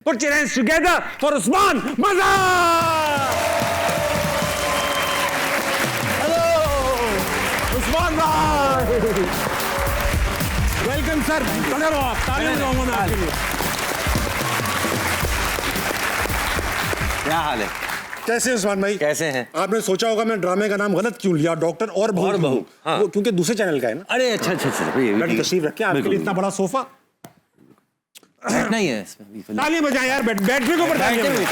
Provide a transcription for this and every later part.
Put your hands together for Usman Mazhar! Hello, Usman bhai. Welcome sir. खड़े रहो आप. तालियां बजाऊंगा मैं आपके लिए. क्या हाल है? कैसे उस्मान भाई? कैसे हैं? आपने सोचा होगा मैं ड्रामे का नाम गलत क्यों लिया, डॉक्टर और बहू. हाँ. वो क्योंकि दूसरे चैनल का है ना. अरे अच्छा अच्छा अच्छा बड़ी तशरीफ रखे आपके लिए इतना बड़ा सोफा. नहीं है इसमें. तालियां बजाएं यार. बैठने को ऊपर तालियां बजाएं.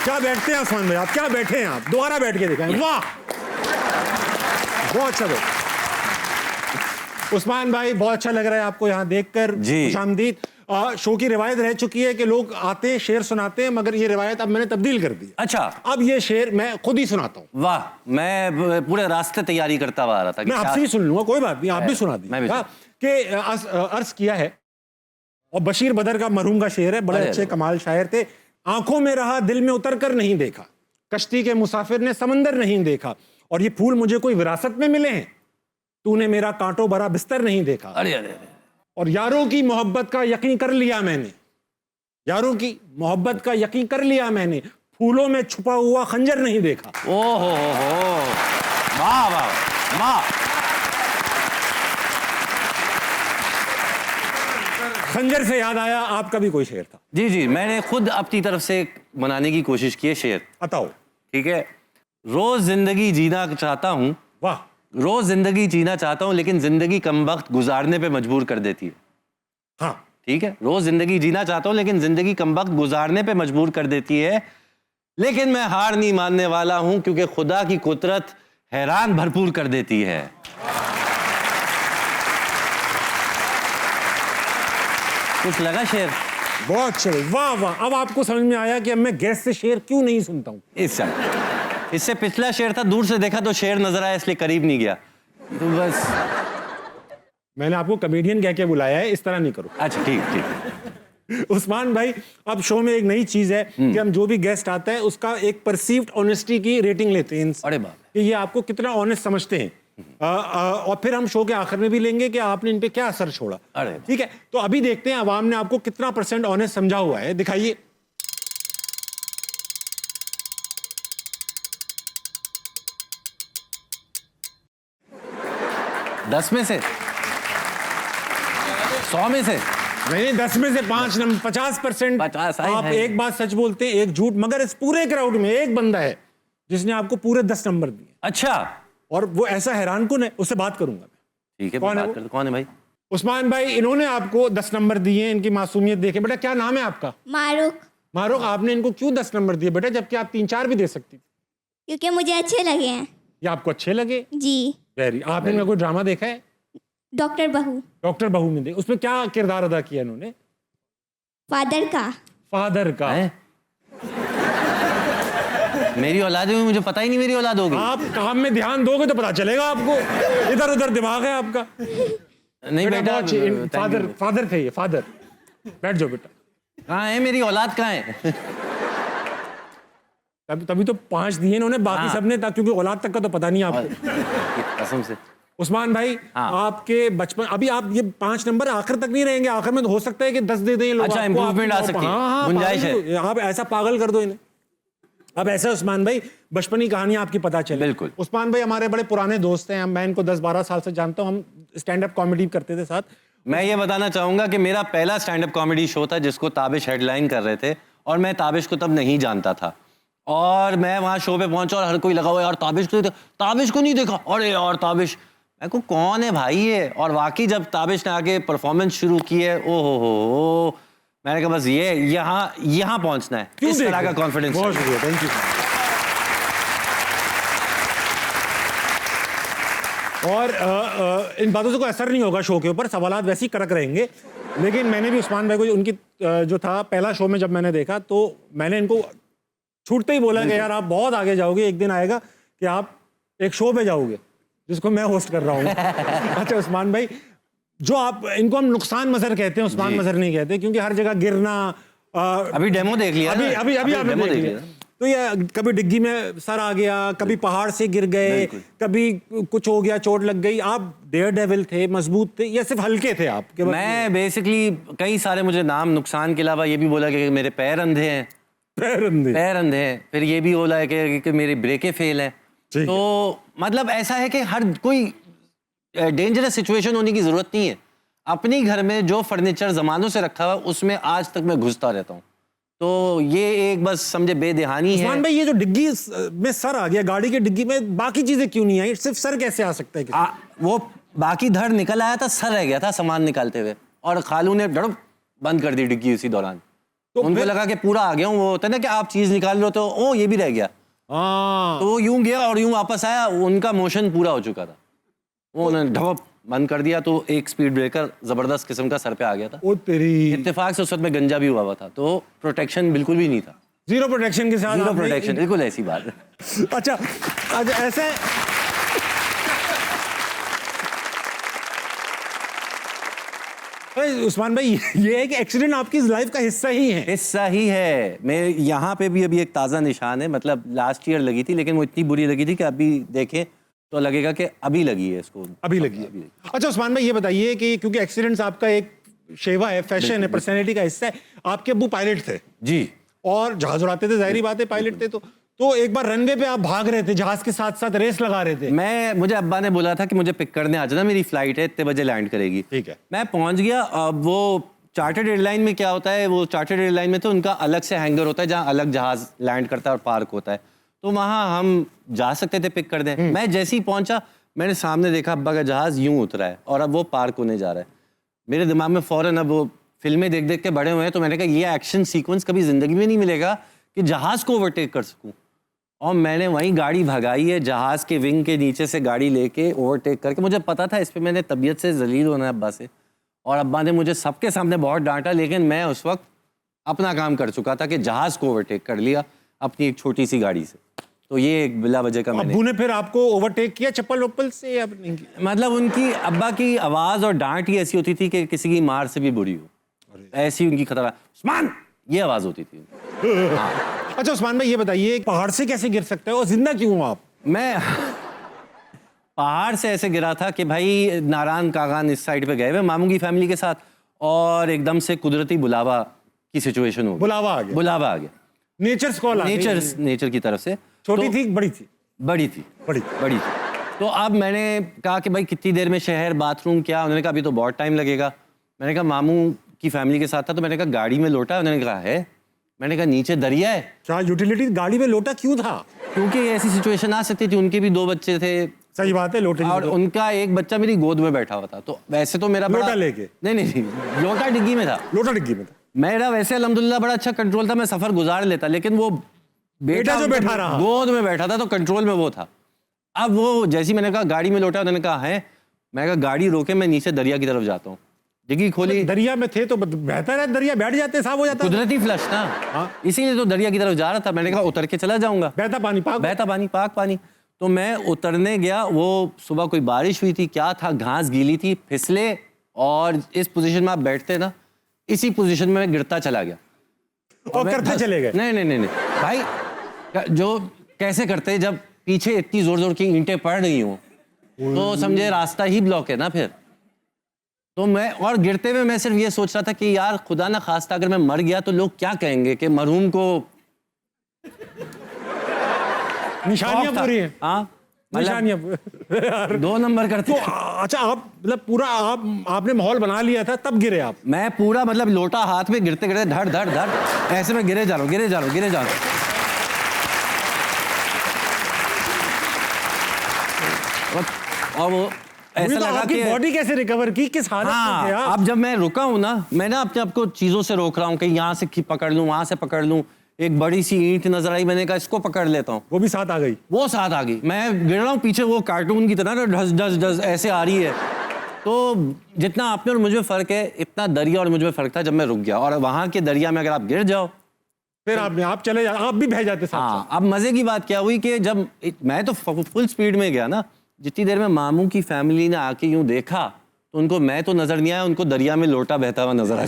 क्या बैठते हैं उस्मान भाई आप? क्या बैठे हैं आप? दोबारा बैठ के दिखाएं. वाह, बहुत अच्छा. उस्मान भाई बहुत अच्छा लग रहा है आपको यहाँ देखकर. खुशामदीद. शो की रिवायत रह चुकी है कि लोग आते हैं शेर सुनाते हैं, मगर ये रिवायत अब मैंने तब्दील कर दी. अच्छा, अब ये शेर मैं खुद ही सुनाता हूँ. वाह, मैं पूरे रास्ते तैयारी करता हुआ आ रहा था. मैं आपसे भी सुन लूंगा, कोई बात नहीं. आप भी सुना दी कि अर्ज किया है. और बशीर बदर का मरहूम का शेर है. बड़े अच्छे कमाल शायर थे. आंखों में रहा दिल में उतर कर नहीं देखा, कश्ती के मुसाफिर ने समंदर नहीं देखा, और ये फूल मुझे कोई विरासत में मिले हैं, तूने मेरा कांटों भरा बिस्तर नहीं देखा. अरे अरे अरे. और यारों की मोहब्बत का यकीन कर लिया मैंने, यारों की मोहब्बत का यकीन कर लिया मैंने, फूलों में छुपा हुआ खंजर नहीं देखा. ओहो हो, वाह वाह वाह. खंजर से याद आया आपका भी कोई शेर था. जी जी, मैंने खुद अपनी तरफ से बनाने की कोशिश की है शेर. बताओ. ठीक है. रोज जिंदगी जीना चाहता हूँ. वाह. रोज जिंदगी जीना चाहता हूँ, लेकिन जिंदगी कम वक्त गुजारने पे मजबूर कर देती है. हाँ. ठीक है. रोज जिंदगी जीना चाहता हूँ, लेकिन जिंदगी कम वक्त गुजारने पे मजबूर कर देती है. लेकिन मैं हार नहीं मानने वाला हूं, क्योंकि खुदा की कुदरत हैरान भरपूर कर देती है. कुछ लगा शेर? बहुत अच्छे. वाह वाह. अब आपको समझ में आया कि अब मैं गेस्ट से शेर क्यों नहीं सुनता हूं. इससे पिछला शेर था, दूर से देखा तो शेर नजर आया, इसलिए करीब नहीं गया. तो बस मैंने आपको कॉमेडियन कह के बुलाया है, इस तरह नहीं करो. अच्छा ठीक ठीक. उस्मान भाई, अब शो में एक नई चीज है कि हम जो भी गेस्ट आता है उसका एक परसीव्ड ऑनेस्टी की रेटिंग लेते हैं. अरे बाप, कि ये आपको कितना ऑनेस्ट समझते हैं. और फिर हम शो के आखिर में भी लेंगे कि आपने इन पे क्या असर छोड़ा. अरे ठीक है. तो अभी देखते हैं अवाम ने आपको कितना % ऑनेस्ट समझा हुआ है. दिखाइए. 10 में से 100 में से नहीं, 10 में से 5 नंबर. 50% 50 आप है. एक बात सच बोलते हैं, एक झूठ. मगर इस पूरे क्राउड में एक बंदा है जिसने आपको पूरे 10 नंबर दिए. अच्छा. और वो ऐसा हैरान कौन है, उससे बात करूंगा मैं. ठीक है, कौन है? कौन है भाई? उस्मान भाई, इन्होंने आपको 10 नंबर दिए. इनकी मासूमियत देखे. बेटा क्या नाम है आपका? मारूक. मारूक. आपने इनको क्यों 10 नंबर दिए बेटा, जबकि आप 3-4 भी दे सकती थी? क्योंकि मुझे अच्छे लगे हैं. ये आपको अच्छे लगे? जी. वेरी. आपने इनका कोई ड्रामा देखा है? डॉक्टर बहू. डॉक्टर बहू में देखा. उसमें क्या किरदार अदा किया इन्होंने? फादर का. फादर का. मेरी औलाद है, मुझे पता ही नहीं मेरी औलाद होगी. आप काम में ध्यान दोगे तो पता चलेगा आपको. इधर उधर दिमाग है आपका. नहीं बेटा, फादर थे ये. फादर. बैठ जाओ बेटा. कहाँ है मेरी औलाद, कहाँ है? तभी तो 5 दिए इन्होंने. बाकी सबने था, क्योंकि औलाद तक का तो पता नहीं आपको. कसम से. उस्मान भाई, आपके बचपन, अभी आप ये 5 नंबर आखिर तक नहीं रहेंगे. आखिर में तो हो सकता है कि 10 दे दें लोग. अच्छा, इंप्रूवमेंट आ सकती है, गुंजाइश है. आप ऐसा पागल कर दो इन्हें. अब ऐसा उस्मान भाई, बचपनी कहानी आपकी पता चले. बिल्कुल. उस्मान भाई हमारे बड़े पुराने दोस्त हैं. मैं इनको 10-12 साल से जानता हूँ. हम स्टैंड अप कॉमेडी करते थे साथ. मैं ये बताना चाहूंगा कि मेरा पहला स्टैंड अप कॉमेडी शो था, जिसको ताबिश हेडलाइन कर रहे थे, और मैं ताबिश को तब नहीं जानता था. और मैं वहाँ शो पे पहुंचा और हर कोई लगा हुआ यार ताबिश को नहीं देखा. अरे यार ताबिश, मैं को कौन है भाई ये. और वाकई जब ताबिश ने आके परफॉर्मेंस शुरू की है, ओ हो, मैंने कहा बस ये यहाँ पहुंचना है. इस तरह का कॉन्फिडेंस. बहुत शुक्रिया. Thank you. और इन बातों से कोई असर नहीं होगा शो के ऊपर. सवालात वैसे ही कड़क रहेंगे. लेकिन मैंने भी उस्मान भाई को उनकी जो था पहला शो में जब मैंने देखा, तो मैंने इनको छूटते ही बोला कि यार आप बहुत आगे जाओगे. एक दिन आएगा कि आप एक शो पे जाओगे जिसको मैं होस्ट कर रहा हूँ. अच्छा उस्मान भाई, जो आप इनको हम नुकसान मजहर कहते हैं, उस्मान मजहर नहीं कहते, क्योंकि हर जगह गिरना. अभी डेमो देख लिया. अभी आपने देख लिया. तो ये कभी डिग्गी में सर आ गया, कभी पहाड़ से गिर गए, कभी कुछ हो गया, चोट लग गई, आप डेयर डेविल थे, मजबूत थे या सिर्फ हल्के थे आप? मैं बेसिकली कई सारे मुझे नाम नुकसान के अलावा ये भी बोला कि मेरे पैर अंधे हैं, पैर अंधे हैं, फिर ये भी बोला है कि मेरी ब्रेकें फेल हैं। तो मतलब ऐसा है कि हर कोई डेंजरस सिचुएशन होने की जरूरत नहीं है। अपनी घर में जो फर्नीचर जमानों से रखा हुआ उसमें आज तक मैं घुसता रहता हूँ। तो ये एक बस समझे बेदहानी है। उस्मान भाई, ये जो डिग्गी में सर आ गया, गाड़ी की डिग्गी में बाकी चीजें क्यों नहीं आई? सिर्फ सर कैसे आ सकता है? वो बाकी धड़ निकल आया था, सर रह गया था सामान निकालते हुए, और खालू ने धड़ बंद कर दी डिग्गी उसी दौरान। तो उनको लगा कि पूरा आ गया हूँ। वो होता है ना कि आप चीज निकाल लो तो ओ ये भी रह गया, तो वो यूं गया और यूं वापस आया, उनका मोशन पूरा हो चुका था, वो उन्होंने ढवप बंद कर दिया। तो एक स्पीड ब्रेकर जबरदस्त किस्म का सर पे आ गया था। ओ तेरी, इत्तेफाक से उस वक्त में गंजा भी हुआ था, तो प्रोटेक्शन बिल्कुल भी नहीं था। जीरो प्रोटेक्शन के साथ, जीरो प्रोटेक्शन, बिल्कुल ऐसी बात है। अच्छा ऐसे उस्मान भाई, ये है कि एक्सीडेंट आपकी लाइफ का हिस्सा ही है। हिस्सा ही है। मैं यहाँ पे भी अभी एक ताज़ा निशान है, मतलब लास्ट ईयर लगी थी, लेकिन वो इतनी बुरी लगी थी कि अभी देखें तो लगेगा कि अभी लगी है इसको, अभी लगी है। अच्छा उस्मान भाई, ये बताइए कि क्योंकि एक्सीडेंट्स आपका एक शेवा है, फैशन है, पर्सनैलिटी का हिस्सा है। आपके अब्बू पायलट थे जी, और जहाज उड़ाते थे, जाहिर बात है पायलट थे। तो एक बार रनवे पे आप भाग रहे थे, जहाज के साथ साथ रेस लगा रहे थे। मुझे अब्बा ने बोला था कि मुझे पिक करने आ जाना, मेरी फ्लाइट है, इतने बजे लैंड करेगी। ठीक है, मैं पहुंच गया। अब वो चार्टर्ड एयरलाइन में क्या होता है, वो चार्टर्ड एयरलाइन में तो उनका अलग से हैंगर होता है जहाँ अलग जहाज लैंड करता है और पार्क होता है, तो वहाँ हम जा सकते थे पिक कर दें। मैं जैसे ही पहुंचा, मैंने सामने देखा अब्बा का जहाज यूं उतरा है और अब वो पार्क होने जा रहा है। मेरे दिमाग में फौरन, अब वो फिल्में देख देख के बड़े हुए हैं, तो मैंने कहा ये एक्शन सीक्वेंस कभी जिंदगी में नहीं मिलेगा कि जहाज को ओवरटेक कर सकूं। और मैंने वहीं गाड़ी भगाई है, जहाज के विंग के नीचे से गाड़ी लेके ओवरटेक करके। मुझे पता था इस पे मैंने तबीयत से जलील होना है अब्बा से, और अब्बा ने मुझे सबके सामने बहुत डांटा, लेकिन मैं उस वक्त अपना काम कर चुका था कि जहाज को ओवरटेक कर लिया अपनी एक छोटी सी गाड़ी से। तो ये एक बिला वजह का मैंने। अब्बू ने फिर आपको ओवरटेक किया चप्पल वप्पल से या नहीं किया? मतलब उनकी अब्बा की आवाज़ और डांट ही ऐसी होती थी कि किसी की मार से भी बुरी हो, ऐसी उनकी खतरा, उस्मान, ये आवाज़ होती थी। हाँ। अच्छा उस्मान भाई, ये बताइए पहाड़ से कैसे गिर सकते हो और जिंदा क्यों हो आप? मैं पहाड़ से ऐसे गिरा था कि भाई नारायण कागान इस साइड पे गए हुए मामू की फैमिली के साथ, और एकदम से कुदरती बुलावा की सिचुएशन हो गई। बुलावा आ गया? बुलावा आ गया, नेचर कॉल आ गई? नेचर की तरफ से। छोटी थी बड़ी थी? बड़ी थी, बड़ी थी। तो अब मैंने कहा कि भाई कितनी देर में शहर, बाथरूम क्या? उन्होंने कहा अभी तो बहुत टाइम लगेगा। मैंने कहा मामू की फैमिली के साथ था, तो मैंने कहा गाड़ी में लोटा? उन्होंने कहा है। मैंने कहा नीचे दरिया है। क्या यूटिलिटी गाड़ी में लोटा क्यों था? क्योंकि ऐसी सिचुएशन आ सकती थी, उनके भी 2 बच्चे थे। सही बात है, लोटे और उनका एक बच्चा मेरी गोद में बैठा हुआ था। तो वैसे तो मेरा लोटा लेके? नहीं, लोटा डिग्गी में था। लोटा डिग्गी में था। मेरा वैसे अल्हम्दुलिल्लाह बड़ा अच्छा कंट्रोल था, मैं सफर गुजार लेता, लेकिन वो बेटा जो बैठा रहा गोद में बैठा था, तो कंट्रोल में वो था। अब वो जैसे मैंने कहा गाड़ी में लोटा, उन्होंने कहा है। मैंने कहा गाड़ी रोके, मैं नीचे दरिया की तरफ जाता हूँ। डिग्गी खोली, दरिया में थे तो बेहतर है, दरिया बैठ जाते, साफ हो जाता। कुदरती फ्लश ना, इसीलिए तो दरिया की तरफ जा रहा था। मैंने कहा उतर के चला जाऊंगा, बहता पानी पाक पानी। तो मैं उतरने गया, वो सुबह कोई बारिश हुई थी, क्या था, घास गीली थी, फिसले, और इस पोजीशन में आप बैठते ना, इसी पोजीशन में मैं गिरता चला गया और करते चले गए। नहीं भाई, जो कैसे करते, जब पीछे इतनी जोर जोर की ईंटें पड़ रही हो तो समझे रास्ता ही ब्लॉक है ना फिर। तो मैं, और गिरते हुए मैं सिर्फ ये सोच रहा था कि यार खुदा ना खास्ता अगर मैं मर गया तो लोग क्या कहेंगे कि मरहूम को निशानियां पूरी हैं। हाँ, निशानियां 2 नंबर करते। तो अच्छा, आप मतलब पूरा आपने माहौल बना लिया था तब गिरे आप? मैं पूरा मतलब लोटा हाथ में, गिरते गिरते धड़ धड़ धड़ ऐसे में गिरे जा रहा हूँ। और वो ऐसा तो लगा आपकी कि बॉडी कैसे रिकवर की, किस हालत में थे आप? अब जब मैं रुका हूं ना, मैं ना अपने आपको चीजों से रोक रहा हूँ कि यहाँ से पकड़ लूं, वहां से पकड़ लूं। एक बड़ी सी ईंट नजर आई, मैंने कहा इसको पकड़ लेता हूँ, वो भी साथ आ गई। वो साथ आ गई। मैं गिर रहा हूँ पीछे, वो कार्टून की तरह ना ढस ढस ढस ऐसे आ रही है। तो जितना आपने और मुझ में फर्क है, इतना दरिया और मुझ में फर्क था जब मैं रुक गया। और वहां के दरिया में अगर आप गिर जाओ फिर आप चले जाओ, आप भी बह जाते साथ। हाँ, अब मजे की बात क्या हुई कि जब मैं तो फुल स्पीड में गया ना, जितनी देर में मामू की फैमिली ने आके यूं देखा तो उनको मैं तो नजर नहीं आया, उनको दरिया में लोटा बहता हुआ नजर आया।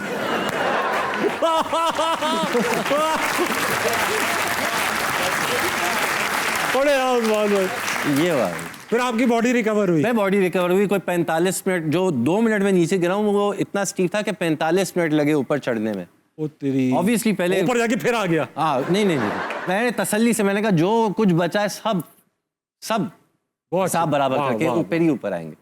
बड़े आउट बहुत। ये हुआ। फिर आपकी बॉडी रिकवर हुई? मैं बॉडी रिकवर हुई, कोई 45 मिनट, जो 2 मिनट में नीचे गिरा हूँ वो इतना स्टीफ था कि 45 मिनट लगे ऊपर चढ़ने में। ओ तेरी, ऑब्वियसली पहले ऊपर जाके फिर आ गया। हाँ नहीं नहीं नहीं, मैंने तसल्ली से मैंने कहा जो कुछ बचा है सब बहुत हिसाब बराबर वाह, करके वाह, ऊपर ही ऊपर आएंगे।